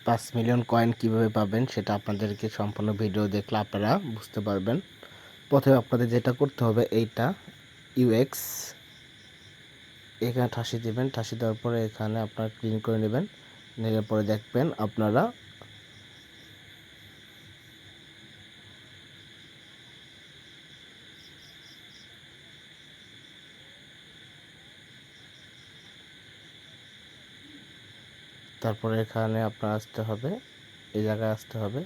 5 million coin কিভাবে পাবেন সেটা আপনাদেরকে সম্পূর্ণ ভিডিও দেখলে আপনারা বুঝতে পারবেন। প্রথমে আপনাদের যেটা করতে হবে এইটা ইউএক্স এখানে ঠাসি দিবেন, ঠাসি দেওয়ার পরে এখানে আপনারা ক্লিন করে নেবেন, নেওয়ার পরে দেখবেন আপনারা তারপরে এখানে আপনার আসতে হবে, এই জায়গায় আসতে হবে।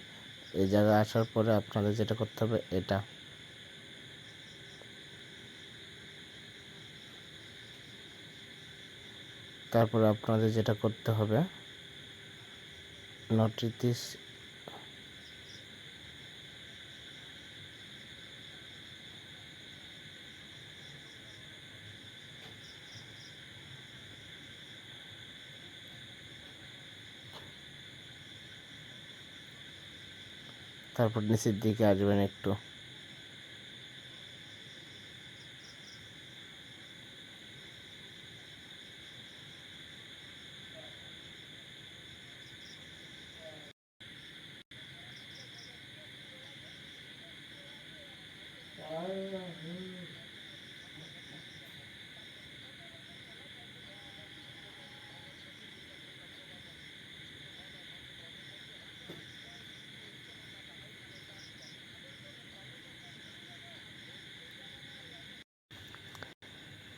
এই জায়গায় আসার পরে আপনাদের যেটা করতে হবে এটা তারপরে আপনাদের যেটা করতে হবে নোটিস তারপর নিচের দিকে আসবেন একটু,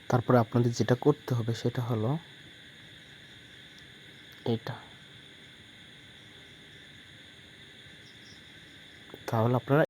তারপরে আপনাদের যেটা করতে হবে সেটা হলো এটা, তাহলে আপনারা